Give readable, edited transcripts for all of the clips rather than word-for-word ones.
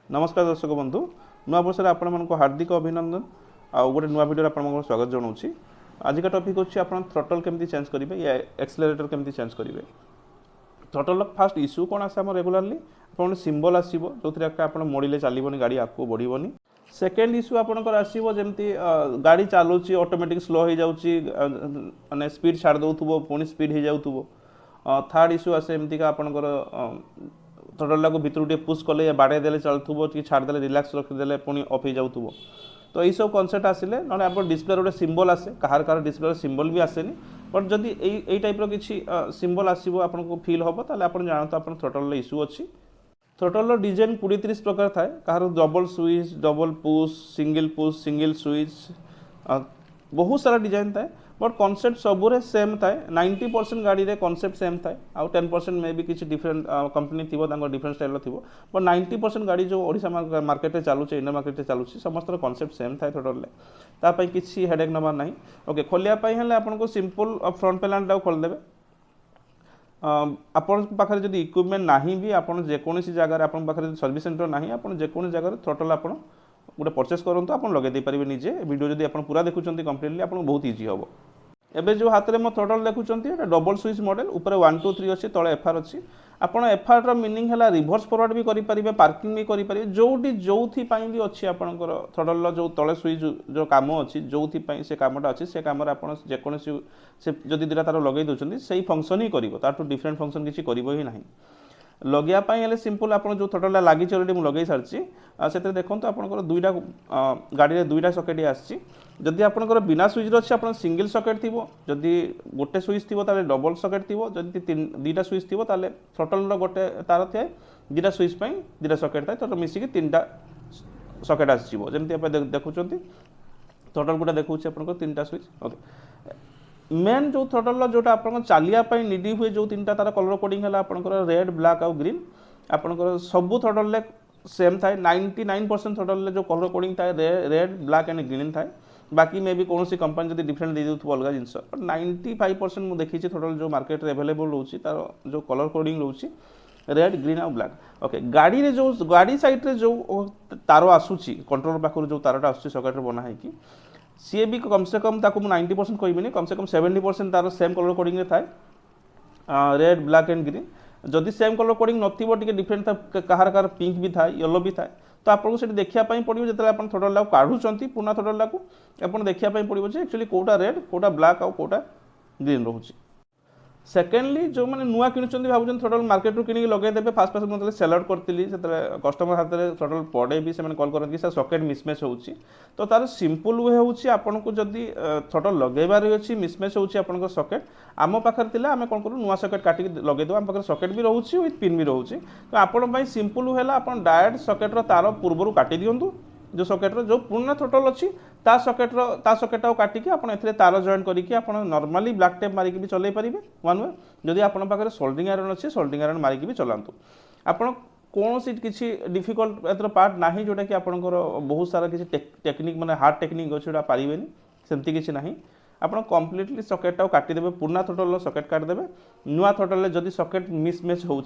नमस्कार दर्शक बंधु नुआ वर्ष आपण हार्दिक अभिनंदन आउ गोटे नुआ वीडियो आप स्वागत जनाऊँ। आज का टॉपिक होची आपण थ्रोटल केमती चेंज करेंगे या एक्सेलरेटर केमती चेंज करेंगे। थ्रोटल फास्ट इश्यू कौन आसे रेगुलारली आप सिंबल आसो जो आप मोड़े चलनी गाड़ी आपको बढ़ोनी। सेकेंड इश्यू आपंकर आसो जमी गाड़ी चलुची ऑटोमेटिक स्लो हो जाऊँगी माने स्पीड छाड़ दौथुबो पुणी स्पीड हो जाऊथुबो। थर्ड इश्यू आसे एमती का आपंकर थ्रोटल को भितर टे पुश कले बाड़े देले चलुव कि छाड़दे रिलैक्स रखीदे पुणी अफ हो जाऊथुबो। तो यही सब कनसेप्ट आसिले ना आप डिस्प्ले गोटे सिंबल आसे कहार डिस्प्ले सिंबल भी आसेनी बट जदि यही टाइप किसी सिंबल आसो आपको फिल हम तो आप जानते आप थ्रोटल इश्यू अच्छी। थ्रोटल डिजाइन 20-30 प्रकार थाए कहार double switch double push single switch बहुत सारा डिजाइन थाए बट कॉन्सेप्ट सबूरे सेम थाए। 90% गाड़ी रे कॉन्सेप्ट सेम थाए आउ 10% मे भी किसी डिफरेंट कंपनी थी डिफरेंट स्टाइल थी बट 90% गाड़ी जो ओडिशा मार्केट चलुचे इंडिया मार्केट चलुचे समस्त कॉन्सेप्ट सेम थाए थ्रोटल तापाई किसी हेडेक नबार ना। ओके खोलिया आपको सिंपल फ्रंट पैनल खोलदेवे आपण पाखे जब इक्विपमेंट ना भी आपड़ जेकोसी जगह आप सर्विस सेंटर ना आप जेकोसी जगह थ्रोटल आप गोटे परचेस करूँ आप लगे पारे निजे वीडियो जब आप पूरा देखुं कम्प्लीटली आपको बहुत इजी हम। एवं जो हाथ में मो थ्रोटल देखुं डबल स्विच मॉडल ऊपर 1 2 3 अच्छी तले एफआर अच्छी आप एफआर मीनिंग है रिभर्स फॉरवर्ड भी करेंगे पार्किंग भी करेंगे जोटी जो भी अच्छी आपंकर थ्रोटल जो तले स्विच जो कम अच्छी जो से कमटा अच्छी से कम जेकोसी से जदि दुटा तार लगे दूसरी से फंक्शन ही कर डिफरेंट फंक्शन किसी कर ही ना। लगाइए सिंपल आप जो थ्रोटल लगी अलरेडी मुझे लगे सारी से देखो आप दुईटा गाड़ी में दुईटा सकेट आसी जदि आपंकर बिना स्विच अच्छे आप सिंगल सकेट थी जदि गोटे स्विच थी डबल सकेट थी जदि दुईटा स्विच थी थ्रोटल गोटे तार थे दुईटा स्विच दुईटा सकेट थाए तो मिसिकी 3टा सकेट आसमती आप देखुं थ्रोटल गोटे देखा आप 3टा स्विच। ओके मेन जो थ्रोटल जोटा आप चलियापी निडी हुए जो 3टा तार कलर कोडिंग है आपंकर रेड ब्लैक आउ ग्रीन आपंकर सबू थ्रोटल सेम थाए 99% थ्रोटल जो कलर कोडिंग थाए रेड ब्लैक एंड ग्रीन थाए बाकी मे भी कौन सी कंपनी जब डिफरेंट दे दूँ अलग जिनस 95% मुझे देखी थ्रोटल जो मार्केट रे अवेलेबल रोचे तार जो कलर कोडिंग रोचे रेड ग्रीन आउ ब्लैक। ओके गाड़ी रे जो गाड़ी साइड रे जो तार आसूची कंट्रोल पाखर जो तारटा आसूची सकेट बना है कि सी भी कम से कम 90% कहबी कम से कम 70% तार सेम कलर कोडिंग थाए रेड ब्लैक एंड ग्रीन जदि सेम कलर कोडिंग नथिबो टिके डिफरेंट कहार कहार पिंक भी थाए येलो भी थाए तो आपको से देखापी पड़ो जो आप थ्रोटल काढ़ुंट पुणा थ्रोटल को आप देखापी पड़ो एक्चुअली कौटा रेड कौटा ब्लैक आउ कौटा ग्रीन रोचे। सेकेंडली जो मैंने नुआ किणुंट भावुन थ्रोटल मार्केट किणी लगेदेवे फास्ट फास्ट मुझे सेलेक्ट करी से कस्टमर हाथ में थ्रोटल पड़े भी से कल करते सर सकेट मिसमैच होची तो तार सिंपल वे हूँ आपन को जदि थ्रोटल लगेबार अच्छी मिसमैच होची आपन सकेट आम पाखे आम कौन करूँ नुआ सकेट काटिक लगेदेव आम पाखे सकेट भी रोचे विथ पिन भी रोचे तो आपण सिंपल है आप डायरेक्ट सकेट्र तार पूर्वर काटि दिंतु जो सकेट्र जो पुराना थ्रोटल अच्छी सकेट काटिकी आप तार जॉइन करके नॉर्मली ब्लैक टेप मारिकी भी चलै पारे वन वे जदि आपन पाखे सोल्डिंग आयरन अच्छे सोल्डिंग आयरन मारिकी भी चलातु आपन कौन सी किसी डिफिकल्ट एथर पार्ट ना जोटा कि आपंकर बहुत सारा किसी टेक्निक माने हार्ड टेक्निक अच्छे पारे सेमती किसी ना आप कम्प्लीटली सकेट काटिदेवे पुराना थ्रोटल सकेट काटिदेवे नुआ थ्रोटल जदि सकेट मिसमैच हो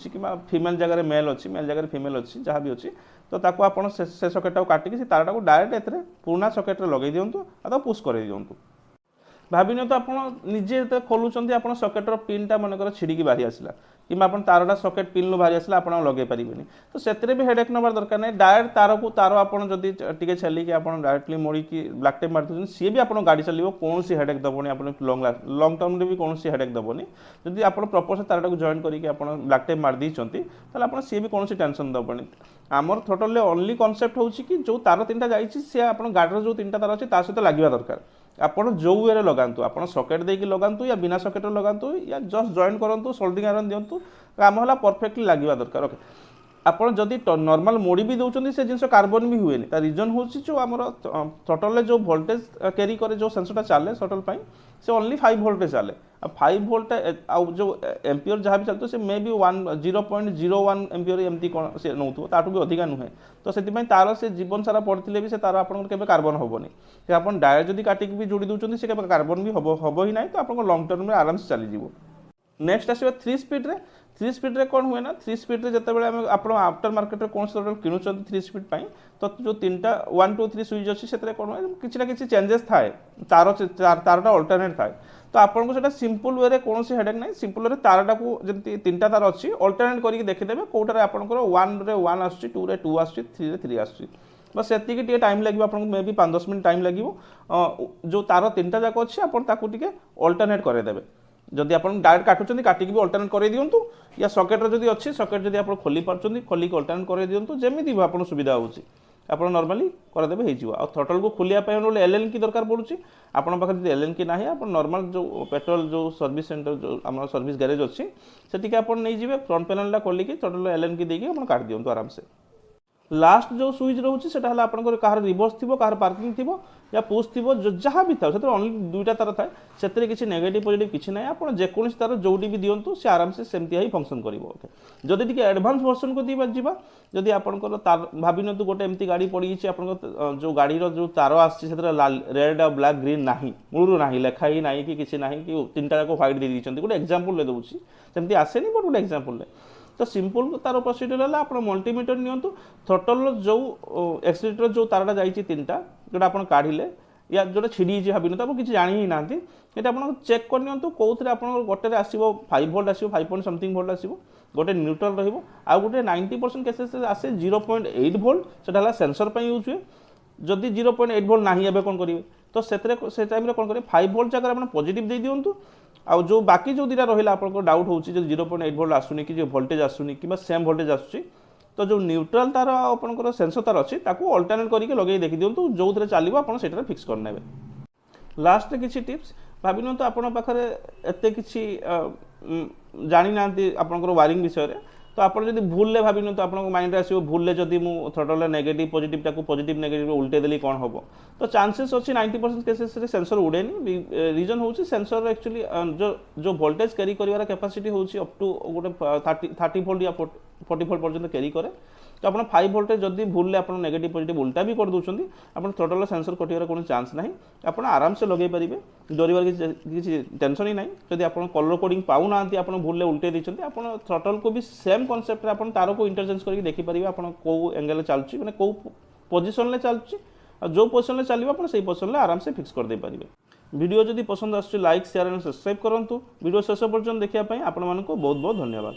फीमेल जगह मेल अच्छी मेल जगह फीमेल अच्छी जहाँ भी अच्छी तो ताको आप से सकेट काटिकी से तारटा को डायरेक्ट ए पुराना सकेट लगे दिंतु आ पुश कर दिंतु भाव तो आप निजे खोलुंट आप सकेट्र पिनटा मनकर छिड़ी बाहरी आसला कि आप तारटा सकेट पिन बाहरी आसला आप लगे पारे तो से भी हेडेक नबार दरकार नहीं डायरेक्ट तार को तार आपड़ी चलिए आप डायरेक्टली मोड़ी ब्लैक टेप मारी सी भी आप गाड़ी चलो कौन सी हेडेक दबनी आप लंग टर्म भी कौन सी हेडेक दबनी जब आप प्रॉपर से तारटा को जॉइन करके ब्लैक टेप मारी आप सी भी कौन टेंशन दबनी। आमर थ्रोटल ओनली कॉन्सेप्ट हूँ कि जो तार 3टा जाइए आप गाड़ी जो 3टा तार अच्छी सहित लगे दरकार आपड़ जो वे लगातु आप सकेट देकी लगातु या बिना सकेट लगातु या जस्ट जॉइन करूँ सोल्डिंग आयरन दिंतु काम है परफेक्टली लगे दरकार। ओके आपड़ जदि नॉर्मल मोड़ी भी दौरान से जिन कार्बन भी हुए रीजन हूँ जो आम थ्रोटल जो वोल्टेज कैरी करे जो सेंसरटा चले थ्रोटल से ओनली 5 वोल्ट चले 5 वोल्ट आउ जो एम्पियर जहाँ भी चलते से मे भी 0.01 एम्पियर एमती कौन से नौ ताठू भी अधिका नुहे तो से तार से जीवन सारा पड़े भी से तार आप कार्बन हेनी से आप डायरेक्ट जदि काटिक भी जोड़ी दूसरी से कार्बन भी हम ही ना तो आप लंग टर्म में आराम से चलीज। नेक्स्ट आसो 3 स्पीड रे थ्री स्पीड रे कौन हुए ना, थ्री स्पीड रे जिते बड़े आप आफ्टर मार्केट कौन से किणुंट थ्री स्पीड पाई तो जो 3टा 1 2 3 स्विच अच्छी से कौन हुए किसी ना किसी चेंजेस थाए, तारटा अल्टरनेट थाए। तो आपको सेटा सिंपल वे कौन हेडेक ना, सिंपल वे तारटा को जमी 3टा तार अच्छी अल्टरनेट करके देखीदेवे कौटार आपंकर 1 रे 1 आस 2 रे 2 आस 3 रे 3 आस, बस से टाइम लगे आपको मे बी 5-10 मिनट टाइम लगे। जो तार 3टा जाक अच्छी आपको अल्टरनेट करदेवे। जदि आप डायरेक्ट काटुच्च काटिक भी अल्टरनेट कर दिंतु, या सकेट जदि अच्छी सकेट जदि आप खोली पार्टी खोलिक अल्टरनेट कर दिंतु, जमी भी आप सुविधा होची आप नॉर्मली करदेवे हो। थ्रोटल को खोलिया एलएन की दरकार पड़ुची, आपन पाखे जदि एलएन की नाही आप नॉर्मल जो पेट्रोल जो सर्विस सेंटर जो आम सर्विस गैरेज अच्छी से आप नहीं जी फ्रंट पैनल खोलिक थ्रोटल एलएन की देकी आप काट दिंतु आराम से। लास्ट जो स्विच रोचे से कहार रिवर्स थी कहार पार्किंग थी या पुश थी जहाँ भी था ओनली 2टा तार थाए से किसी नेगेटिव पॉजिटिव किसी ना आप जेकोसी तार जोटी भी दिंतु से आराम से सेमती ही फंक्शन कर। जदि टी एडवांस वर्सन को जावा जदि आपंकर तार भावी नियंतु गोटे एमती गाड़ी पड़ी आप जो गाड़ी जो तार आसी रेड और ब्लैक ग्रीन ना मूलू ना लेखा ही ना कि किसी ना कि 3टा जाक व्हाइट दे दी गोटे एक्जांपल दूसरी सेमती आसेनी बट गोटे एक्जांपल। तो सिंपल तार प्रोसीजर है आप मल्टीमीटर नियंतु थ्रोटल जो एक्सीलेटर जो तारटा जाइए 3टा जोटा आप काढ़िले या जोटा छिड़ी भावी ना किसी जानी ही ना ये आप चेक कर नियंतु कौन आप गोटे आसो 5 वोल्ट आसो 5 पॉइंट समथिंग वोल्ट आसो गोटे न्यूट्रल रही आउ गोटे 90% केसेस आसे 0.8 वोल्ट से सेंसर पर यूज हुए। जदि 0.8 वोल्ट ना एवं कौन करेंगे तो से टाइम कौन करेंगे 5 वोल्ट जगह आप पॉजिटिव दे दिंतु आउ जो बाकी जो दुटा रहा आपको डाउट होची 0.8 वोल्ट आसुनी कि वोल्टेज आसुनी कि सेम वोल्टेज आसुची तो जो न्यूट्रल तार आपंकर सेंसर तार अच्छी अल्टरनेट करके लगे देखी दिंतु जो थे चलो आप फिक्स करने। लास्ट किसी टिप्स भावी नियंतु आपन पाखरे एते किसी जानी ना आपंकर वायरिंग विषय तो आप भूल भावी नियंतु आप माइंड आसो भूल जदि मुझे throttle negative positive positive negative उल्टे देली कौन हम तो चांसेस अच्छी 90% केसेस सेंसर उड़ेनी। रीजन हूँ सेंसर एक्चुअली जो वोल्टेज कैरी कर कैपेसिटी हूँ अप टू गोटे 30 वोल्ट या 40 वोल्ट पर्यंत कैरी करे। तो आप 5 वोल्टेज जदि भूल आप नेगेटिव पॉजिटिव उल्टा भी कर दूसरी आप थ्रोटल सेंसर कटिवार कौन चांस ना आप आराम से लगे पारे डरबार किसी टेंशन ही ना। जदि आप कलर कोडिंग पाऊना आप भूल उल्टे देते आप थ्रोटल को भी सेम कनसेप्ट आप तार को इंटरचेंज करके देखिपारे आप कौ एंगल चलुची मैंने कौ पोजिशन चलुची जो पोजिशन चलो आप पोजिशन आराम से फिक्स कर दे पारे। वीडियो जदि पसंद आसुची लाइक शेयर एंड सब्सक्राइब करूँ। वीडियो शेष पर्यंत देखा आपको बहुत बहुत धन्यवाद।